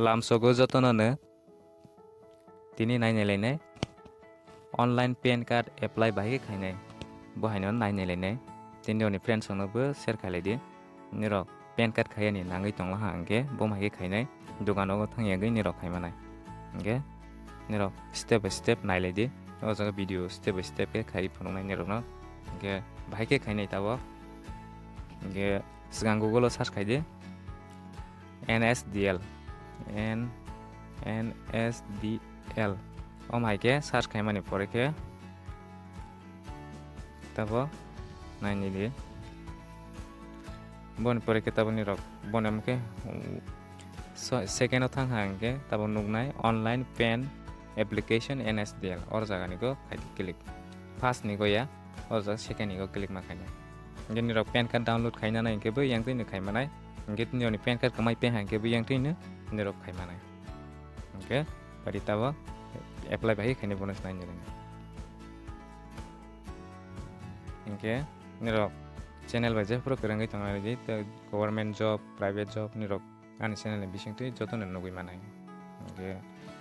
लामसगो जतननो तिनि नायनायलायनाय online PAN card apply बाहाय खायनाय बहायनो नायनायलायनाय तिनिनि फ्रेन्डसनोबो share खालायदि निरक PAN card खायानि नाङै दंला हांगे बमाहाय खायनाय दुकानाव थांयागै निरक खायमानाय हांगे निरक स्टेप बाय स्टेप नायलायदि ओ जागा भिडिअ स्टेप बाय स्टेप के खाय फनंनाय निरकनो हांगे बाहाय के खायनाय ताबो हांगे सिगां गुगल सार्च खायदि NSDL माइके सार्च खायमानि परेके तबो नायनिदि बन परेके तबो निरक बनमके सेकेंड थांग हांगे तबो नुगनाय ऑनलाइन पेन एप्लीकेशन NSDL और जागानि को खायदि क्लिक फर्स्ट नि गया और जागा सेकेंड नि को क्लिक मा खायनाय हांगे निरक पेन कार्ड डाउनलोड खायना नायकेबो यांतैनो खायमानाय हांगे निरक पेन कार्ड कमाय पे हांगेबो यांतैनो निरक खायमानाय हांगे बादि तबो एप्लाइ बाहाय खायनाय बनस नायनिरक हांगे निरक चैनल बाय जेफोर करंगै थांनाय जे गवर्नमेंट जॉब प्राइवेट जॉब निरक आनि चैनल नि बिसिंथि जतन नुगै मानाय हांगे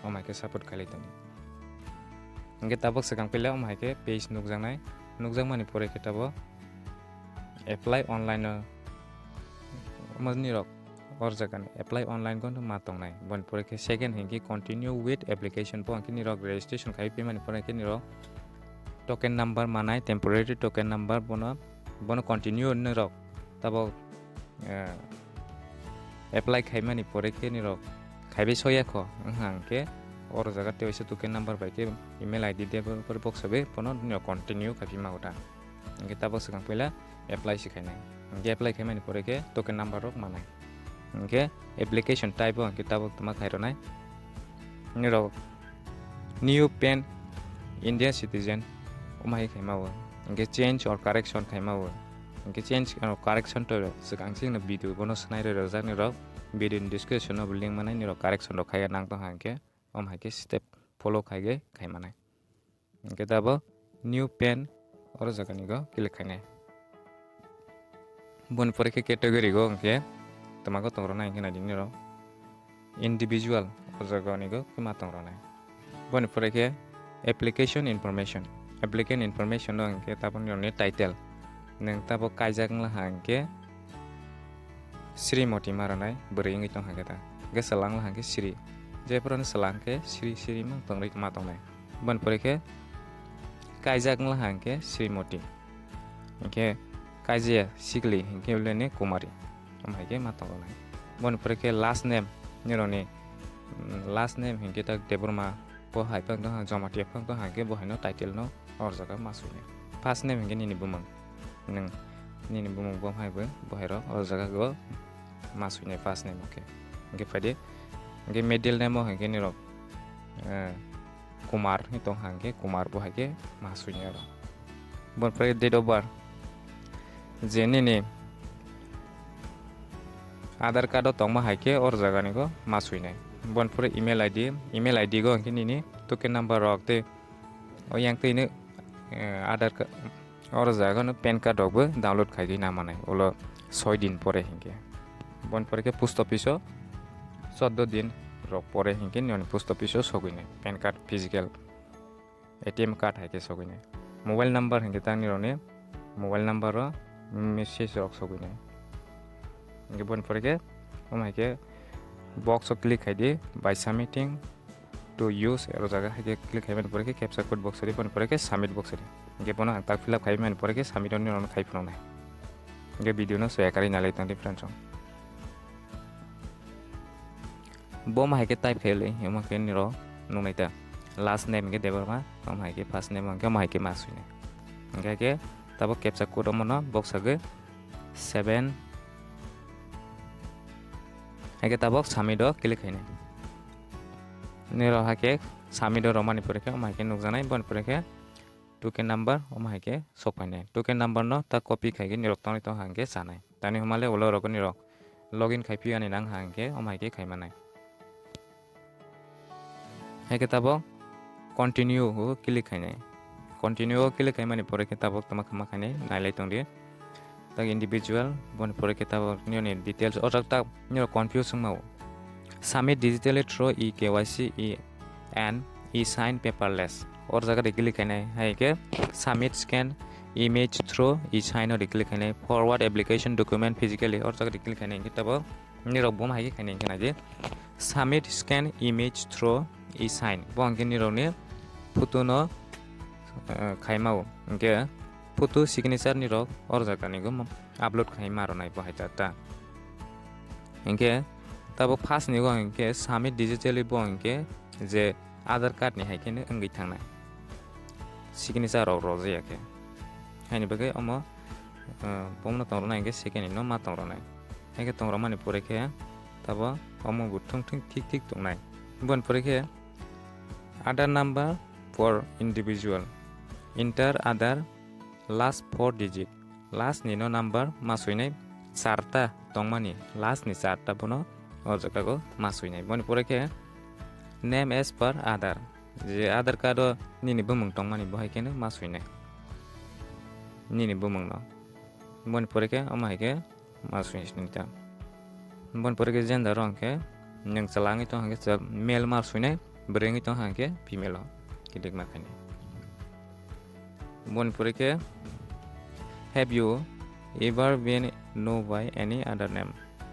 अमायके सपोर्ट खालायतनि हांगे तबो सिगां पेला अमायके पेज नुगजांमानि परेके तबो एप्लाइ ऑनलाइन निरक और जगह एप्लाई ऑनलाइन को मा तंगनाय बन परेके सेकेंड हिंगी कंटिन्यू विथ एप्लीकेशन पो अंकी निरक रजिस्ट्रेशन खाय पेमानि परेके निरक टोकन नंबर मानाय टेम्परेरी टोकन नंबर बनो कंटिन्यू निरक तब एप्लाई खायमानि परेके निरक खायबे सयाखो हांके और जगह तेवसे टोकन नंबर बायके ईमेल आईडी दे पर बक्स बे पनो निरक कंटिन्यू खाफि मागोटा अंके तब सिगां पेला एप्लाई सिखायनाय अंके एप्लाई खायमानि परेके टोकन नंबर रक मानाय अंके एप्लीकेशन टाइप अंके तब तमा खायरनाय निरक न्यू पेन इंडिया सिटीजन ओमाय खायमावो अंके चेंज और करेक्शन खायमावो अंके चेंज और करेक्शन तो सिगांसिंग वीडियो बनो सनाय रजा निरक वीडियो डिस्क्रिप्शन अब लिंक मानाय निरक करेक्शन रो खाया नांग तो हांके ओमायके स्टेप फॉलो खायगे खायमानाय अंके तब न्यू पेन और जगहनि को क्लिक खायनाय बन परेके कैटेगरी को अंके तमाको तंगरनाय हिना दिनिरो इंडिविजुअल जगहनि को मा तंगरनाय बन परेके एप्लीकेशन इनफॉरमेशन अंके तापनि टाइटल नों ताबो कायजागला हांके श्रीमती मारनाय बोरैङै तंग हागेता गेसलांला हांके श्री जेफोरन सलांके श्री मा तंगरै मा तंगनाय बन परेके कायजागला हांके श्रीमती अंके काजिया सिगली हिंके लेने कुमारी ओमायके मा तंगनाय बन परेके लास्ट नेम निरनि लास्ट नेम हिंके तक देबरमा बहाय पंग दं जमाति पंग दं हांके बहायनो टाइटल नो और जगह मासुने फर्स्ट नेम हिंके निनि बुमंग नों निनि बुमंग बहायबो बहायरो और जगह गो मासुने फर्स्ट नेम ओके हिंके फायदे हिंके मिडिल नेम हिंके निरक कुमार हि दं हांके कुमार बहायके मासुने आरो बन परेके डेट ऑफ बर्थ जेनिनि आधार कार्ड तंगमा हायके और जगहनि को मासुने बन परे ईमेल आईडी को अंके निनि टोकन नंबर रखते ओ यांतैनो आधार कार्ड और जगहनो पेन कार्ड बो डाउनलोड खायगे ना मानाय ओलो 6 दिन परे हिंके बन परेके पोस्ट ऑफिस 14 दिन रक परे हिंके निनि पोस्ट ऑफिस सगैने PAN card physical ATM card हायके सगैने मोबाइल नंबर हिंके तांनि रने मोबाइल नंबर मेसेज रक सगैने हिंके बन परेके ओमायके बॉक्स क्लिक खायदि by submitting to use arrow जगह हायके क्लिक खायमानि परेके कैप्चा कोड बॉक्स रे बन परेके सबमिट बॉक्स रे हिंके बनो ताक फिल अप खायमानि परेके सबमिट नि रन खायफुनाय हिंके वीडियो न सयाकारि नालाय तां डिफरेंस बम हायके टाइप खायले हिमाके निरो नुनायता लास्ट नेम के देबरमा हम हायके फर्स्ट नेम के हायके मासुने हिंके तब कैप्चा कोड मनो बॉक्स हागे 7 हायके तब सबमिट क्लिक खायनाय निरो हाके सबमिट रमानि परेके हायके नुगजानाय बन परेके टोकन नंबर हायके सफायनाय टोकन नंबर न ता कॉपी खायगे निरक तंनि तो हांगे जानाय तानि हमाले ओलो रक निरक लॉगिन खायफियानि नां हांगे हायके खायमानाय हायके तब कंटिन्यू हो क्लिक खायनाय कंटिन्यू क्लिक खायमानि परेके तब तमा खमा खायनाय नायलाय तंदि तक इंडिविजुअल बन परेके तब निनि डिटेल्स और तक निरक कंफ्यूज माव submit digitally through e-KYC and e-sign paperless or jaga de click hainai hai ke submit scan image through e-sign or click hainai forward application document physically or jaga de click hainai ke tabo ni rok bom hai hainai ke na je submit scan image through e-sign bong ke ni rok ni photo no khaimao ke photo signature ni rok or jaga ni go upload khai maro nai bo hai ta ke tabo first ni go ke submit digitally bong ke je Aadhaar card नि हाइकेनो अंगै थांनाय signature रok रजे के हाइनि बगे अमो बमनो तंरो नाय के second no मा तंरो नाय हाइके तंरो माने परे के तबो अमो गुथुं थुं ठीक ठीक तंनाय बन परे के Aadhaar number for individual enter Aadhaar last 4 digit last नि नो नंबर मासुइनाय चारटा तंमानि लास्ट नि चारटा बनो और जकागो मासुइनाय बन परे के नेम एज पर आधार जे आधार कार्ड निनि बुमुं तंमानि बहाय केनो मासुइनाय निनि बुमुं न बन परेके अमायके मासुइनिता बन परेके जेंडर रंके नों चलाङै तो हांके मेल मासुइनाय ब्रेङै तो हांके फीमेल किदिक माखानि बन परेके have you ever been known by any other name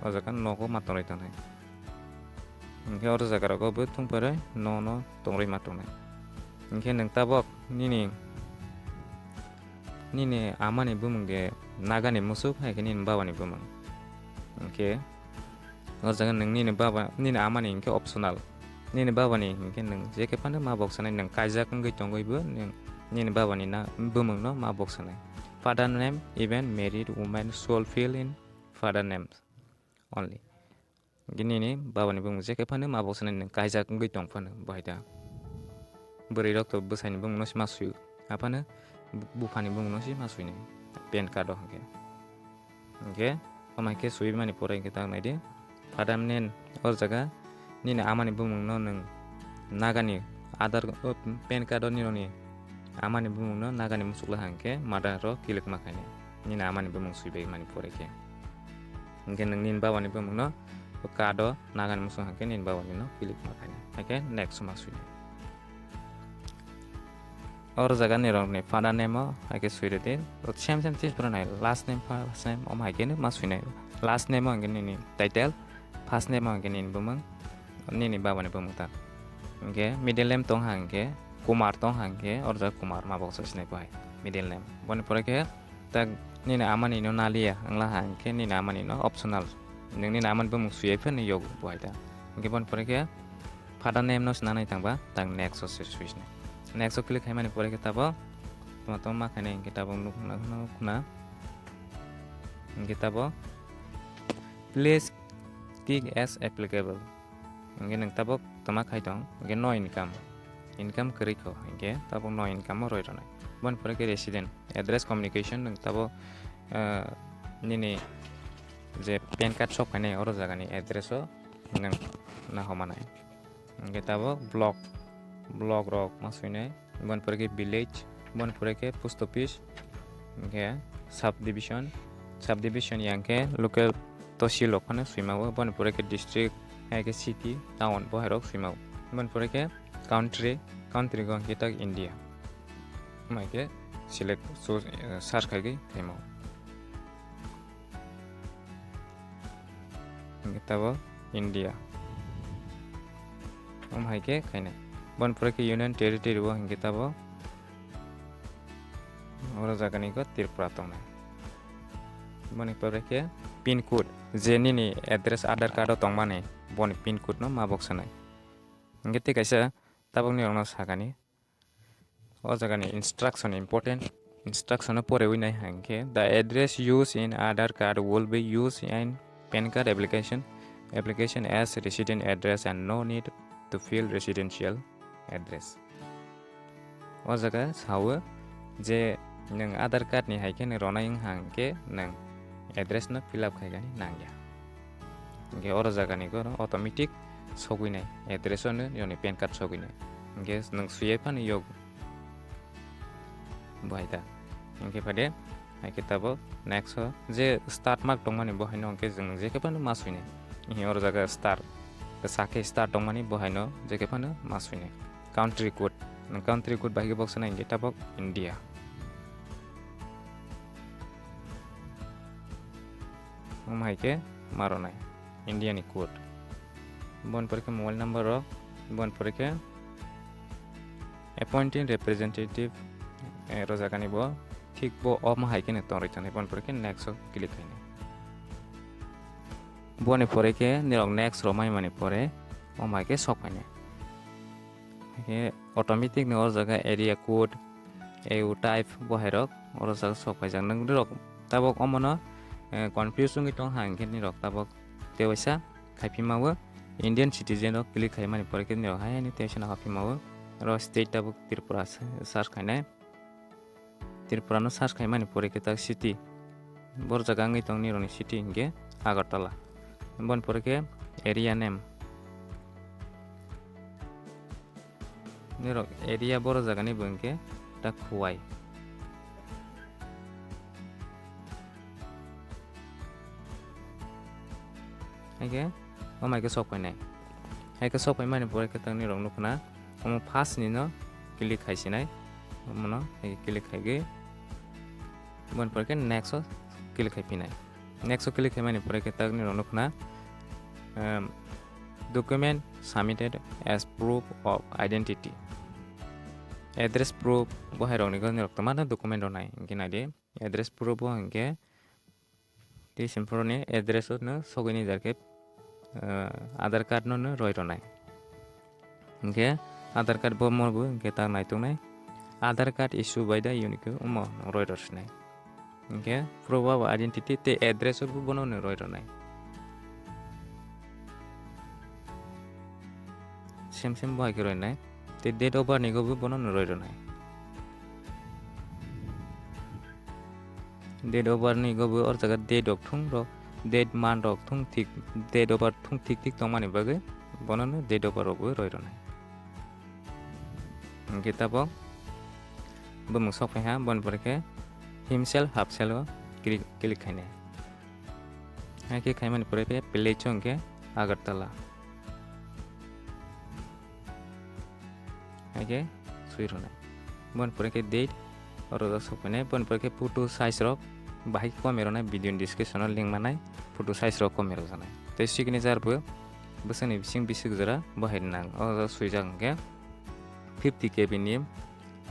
अजका नको मातरै तनाय इनके और जायगा को बे तुम परे no तंगरै मातंनाय इनके नों ताबक निनि आमानि बुमुं दे नागानि मुसुक हायके निनि बाबानि बुमुं इनके और जायगा नों निनि बाबा निनि आमानि इनके ऑप्शनल निनि बाबानि इनके नों जेके फानो मा बक्सनाय नों कायजा कंगै तंगैबो नों निनि बाबानि ना बुमुं न मा बक्सनाय father name even married women should fill in father names only gini ni bawa ni bung jeke phane ma boksa ni kaija ngui tong phane baida bori rok to bosai ni bung no si masu apane bufani bung no si masu ni pen card ho ge amai ke sui mani pore ke tang nai de padam nen or jaga ni na amani bung no nang nagani adar pen card ni ni amani bung no nagani musukla hangke mada ro kilik makane ni na amani bung sui be mani pore ke ngen nang nin bawa ni bung no kado nagan musuh hake nin bawa ni no pilih makanya hake next masui और जगह नि रंग ने फादा name हके सुइरे दे same चीज पर नाय last name first name ओम हके ने मासुइनाय लास्ट नेम हके नि टाइटल फर्स्ट नेम हके नि बुमंग नि बाबा ने बुमंग ता हके मिडिल नेम तों हके कुमार तों हके और जा कुमार मा बक्स सिनाय बाय मिडिल नेम बन पर के ता नि आमानि नो नालिया अंगला हके नि आमानि नो ऑप्शनल नोंनि नामान बुमुं सुयै फैनो योग बहायदा हके बन पर के फादा नेम नो सनानाय थांबा तां नेक्स्ट सुइसने नेक्स्ट क्लिक खायमानि परे के ताबो तो मा खाने के ताबो नुना के Tabo please tick S applicable के नों ताबो तमा खाय दं के नो इनकम करिखो के ताबो नो इनकम रोय रनाय बन परे के रेसिडेंट एड्रेस कम्युनिकेशन नों ताबो निनि जे पेन कार्ड शप खाने और जागानि एड्रेस नों ना हमानाय के ताबो ब्लॉक रॉक मासुइनाय बन पर के विलेज बन पर के पोस्ट ऑफिस के सब डिवीजन यांके लोकल तहसील खाने सुइमाव बन पर के डिस्ट्रिक्ट है के सिटी टाउन बहारक सुइमाव बन पर के कंट्री गो के तक इंडिया माइके सिलेक्ट सर्च खागे टाइमाव तब इंडिया हम हाइके खाने बन पर के यूनियन टेरिटरी वो हिंगे तब और जागनी को त्रिपुरा तंग बन पर के पिन कोड जेनी नि एड्रेस आधार कार्ड तंग माने बन पिन कोड नो मा बक्स नाय हिंगे ते कैसे तब नि रंग सागानी और जागनी इंस्ट्रक्शन इंपोर्टेंट इंस्ट्रक्शन परे वी नाय हांगे the address use in Aadhaar card will be use in PAN card application as resident address and no need to fill residential address. और जगह सावो जे नों आधार कार्ड नि हाइके न रनायं हांके नों एड्रेस न फिल अप खायगानि नांगया के और जगह नि को ऑटोमेटिक सगुइनाय एड्रेस न योनि PAN card सगुइनाय के नों सुये फान योग बायदा इनके फादे हाइके ताबो नेक्स्ट जे स्टार्ट मार्क दंमानि बहायनो के जों जेके फान मासुइनाय इ और जगह star sake start dongmani bohaino jeke phano masune country code bahige box na inge tabok India maike maronai India ni code bon porke mobile number ro bon porke appointing representative rozakani bo ঠিক bo om haike ne ton rechane bon porke next click haine bone poreke nirok next romai mane pore om haike sokane ke automatic ne or jaga area code eu type bo herok or jaga sokai jang nang rok tabok omono confusing itong hangke nirok tabok tewaisa khaipi mawo Indian citizen rok click khai mane poreke nirok hai ni tewaisa khaipi mawo ro state tabok Tripura search khaine Tripura no search khai mane poreke tak city bor jaga ngai tong nironi city inge Agartala bon poreke area name nirok area bor jaga ni bengke ta khuai age omai ke sok painai hai ke sok pai mane poreke tang nirok nukna omo first ni no click khai sinai omo hai click khai ge bon poreke next click khai pinai next click khai mane poreke tang nirok nukna document submitted as proof of identity address proof bo hai rok ni go nirok tamana document onai ingina de address proof bo hangke ti simpro ni address no sogini jarke Aadhaar card no roi ronai ingke Aadhaar card bo mo bo ingke ta nai tungnai Aadhaar card issue by the unique umo roi rosnai ingke proof of identity te address bo bono ne roi ronai sem bo ke roi nai te date of birth ni go bo bono ne roi ronai date of birth ni go bo or jaga date of thung ro date man rok thung thik date of birth thung thik tongmani bage bono no date of birth bo roi ronai ingke tabok bumung sok ha bon porke himself half-self click khaine ake khaimani porke play chongke Agartala ake suirona bon porke date oro sok ne bon porke photo size rok bahai komero na video description link manai photo size rok komero janai te signature bo bosani bising bisig jara bahai nang oro suijang ke 50 KB ni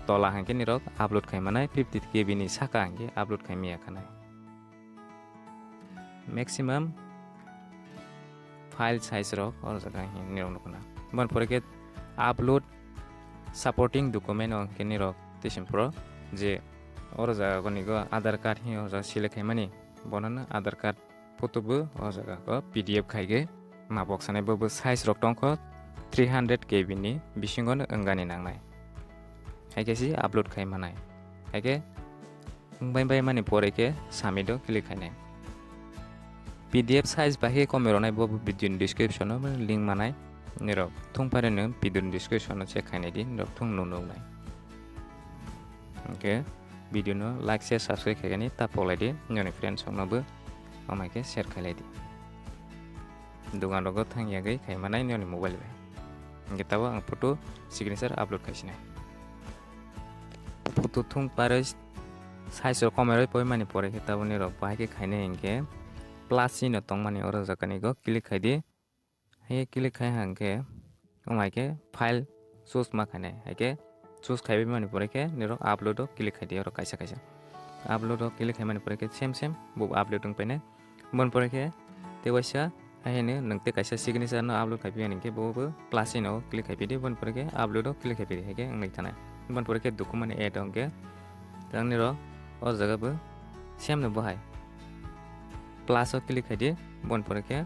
tola hangke ni rok upload khai manai 50 KB ni saka hangke upload khai miya khanai maximum file size rok or jaga ni rok nukna bon porke upload supporting document hangke ni rok tesim pro je or jaga koni go Aadhaar card hi or jaga select khai mani bonana Aadhaar card photo bo or jaga ko PDF khaige ma box sanai bo size rok tongko 300 KB ni bisingon engani nangnai haike si upload khai manai haike bai mani poreke submit click khainai PDF size bahe komeronai bo video description no link manai nirok thung pare no video description no check khainai din rok thung no nai okay video no like share subscribe khaigani ta polai di nyoni friends song no bo amai ke share khailai di dugan rogo thangya gai khai manai nyoni mobile bai ingke tabo ang photo signature upload khaisina photo thung pare size rok komero poi mani pore ke tabo ni rok bai ke khaine ingke plus no tongmani oro jakani go click khai di he click khai hangke amai ke file choose ma khaine haike choose khaibe mani pore ke niro upload click khai di oro kaisa upload click khai mani pore ke same bo upload tung pene mon pore ke tewaisa haine nangte kaisa signature no upload khai piani ke bo plus no click khai di bon pore ke upload click khai di haike ngai thana bon pore ke document add hongke tang niro or jaga bo same no bahai plus click khai di bon pore ke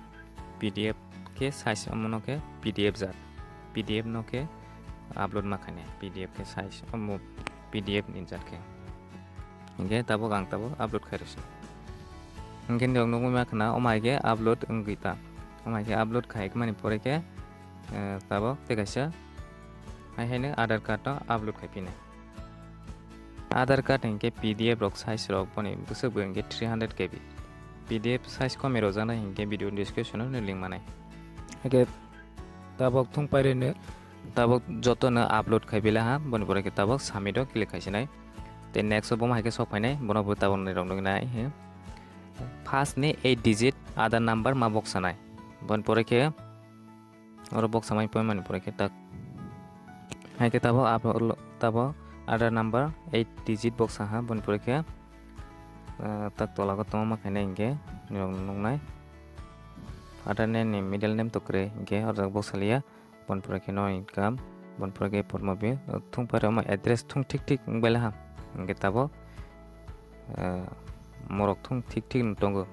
PDF ke size amono ke PDF jat PDF no ke upload ma khane PDF ke size amo PDF ni jat ke ingke tabo gang tabo upload khairus ingke dong no ma khana omai ke upload ngita omai ke upload khai mani pore ke tabo te kaisa hai haine Aadhaar card to upload khai pine Aadhaar card ingke PDF rok size rok boni busuk ingke 300 KB PDF size komero jana ingke video description no link manai ake tabok thung pairene tabok joto na upload khaibila ha boni pore ke tabok submit o click khaisinai te next bo ma ke sok phainai bono bo tabok ni rong nai he first ni 8 digit Aadhaar number ma box sanai bon pore ke और box samai poi mani pore ke tak hai ke tabo Aadhaar number 8 digit box ha bon pore ke tak tola ko toma ma khaina inge nong nai Aadhaar name ni middle name to kre inge और box salia bon pore ke no income bon pore ke por mobi thung pare ma address thung ठीक bela ha inge tabo morok thung ठीक tongo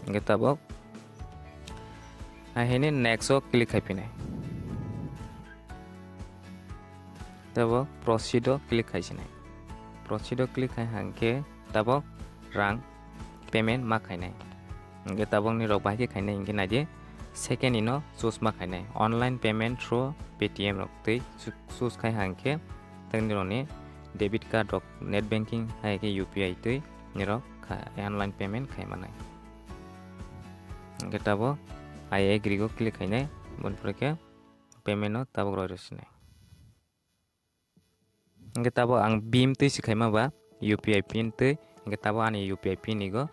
inge tabo ahini next o click haipinai tabo proceed o click haisinai proceed o click hai hangke tabo rang payment ma khainai inge tabo ni rok bai ke khainai inge naide second ino choose ma khainai online payment through paytm rok tei choose khai hangke tangni roni debit card rok net banking hai ke upi tei ni rok online payment khai manai inge tabo I agree go click hainai bon pore ke payment no tabok roi rosinai inge tabo ang bim tei sikhaima ba UPI pin tei inge tabo ani UPI pin ni go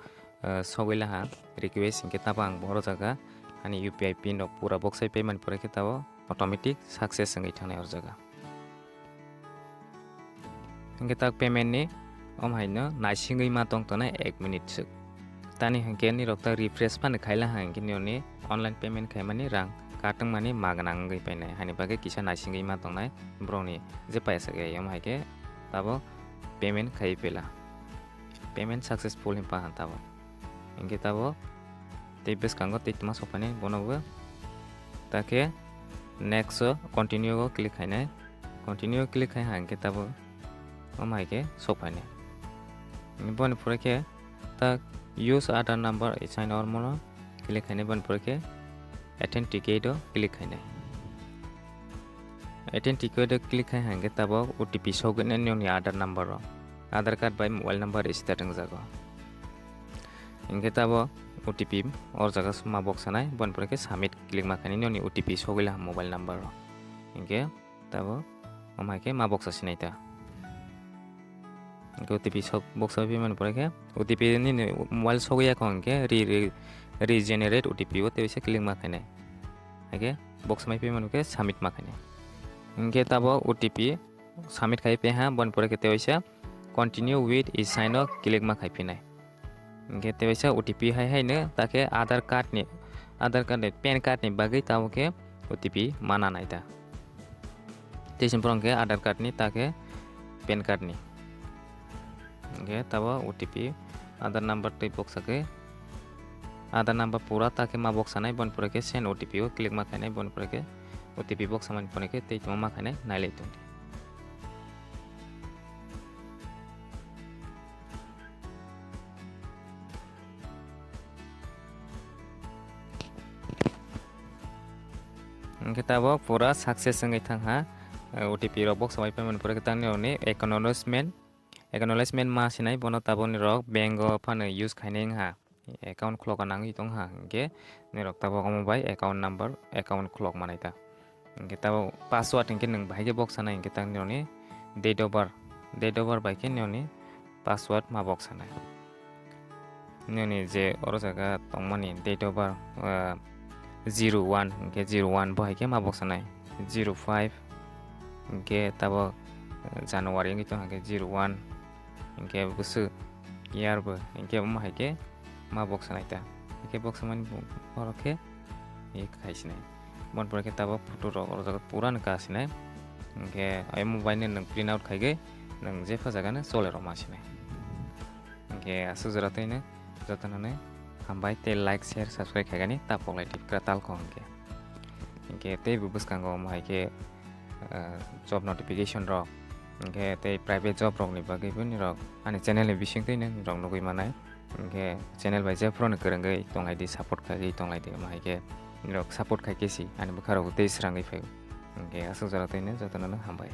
sogila ha request inge tabo ang boro jaga ani UPI pin rok pura box ai payment pore ke tabo automatic success ngai thanai or jaga inge tak payment ni om haino naisingui ma tong tonai 1 minute suk tani hangke ni rok ta refresh pan khaila hangke ni online payment khaimani rang katang mani maganang ngai painai hani bage kisa naisingui ma tongnai broni je paisa ge yam haike tabo payment khai pela payment successful him pa tabo inge tabo tei bes kango tei tuma sopane bonogo take next continue go click hainai continue click hai hangke tabo om haike sopane bon pore ke tak use Aadhaar number sign or mono click hainai bon pore ke authenticate click hainai authenticate click hai hangke tabo OTP sogene ni Aadhaar number ro Aadhaar card by mobile number starting jago inge tabo OTP or jaga ma box sanai bon pore ke submit click ma khani ni OTP sogila mobile number ro inge tabo omai ke ma box asinai ta OTP sok box abi man pore ke OTP ni mobile sogia ko ke regenerate OTP o te se click ma khainai age box mai pe man ke submit ma khainai inge tabo OTP submit khai pe ha bon pore ke te continue with is sign up click ma khai pinai inge te OTP hai ne take Aadhaar card ni pan card ni bagai tabo ke OTP mana nai ta te simprong ke Aadhaar card ni take pan card ni inge tabo OTP Aadhaar number tei box ake Aadhaar number pura take ma box anai bon pore ke send OTP o click ma khainai bon pore ke OTP box aman pore ke tei tuma ma khainai nailai tundi inge tabo pura success ngai thangha OTP ro box amai payment pore ke tangni oni acknowledgement ma sinai bono tabo ni rok bank o phane use khaineng ha account clock anang itong ha inge ni rok tabo bai account number account clock manai ta inge tabo password inge nang bai ge box anai inge tangni oni date of birth bai ke ni password ma box anai ni je oro jaga tongmani date of birth 01 inge 01 bai ke ma box anai 05 inge tabo January inge to hage 01 inge busu year bo inge ma hage ma box anai ta inge box man oroke ek khaisnai bon pore ke tabo photo ro or jaga pura na kasinai inge ai mobile ne nang print out khaige nang je pha jaga na sole ro masinai inge asu jarate ne jatana hambai te like share subscribe khagani ta poklai tip kratal ko inge te bubus kango ma hage job notification ro inge te private job rok ni bagai buni rok ani channel ni bising tei nang rok nugui manai inge channel bai je pro na kerangai tongai di support khai tongai de ma hage ni rok support khai kesi ani bukharo te srangai phai inge asu jara tei ne jatana hambai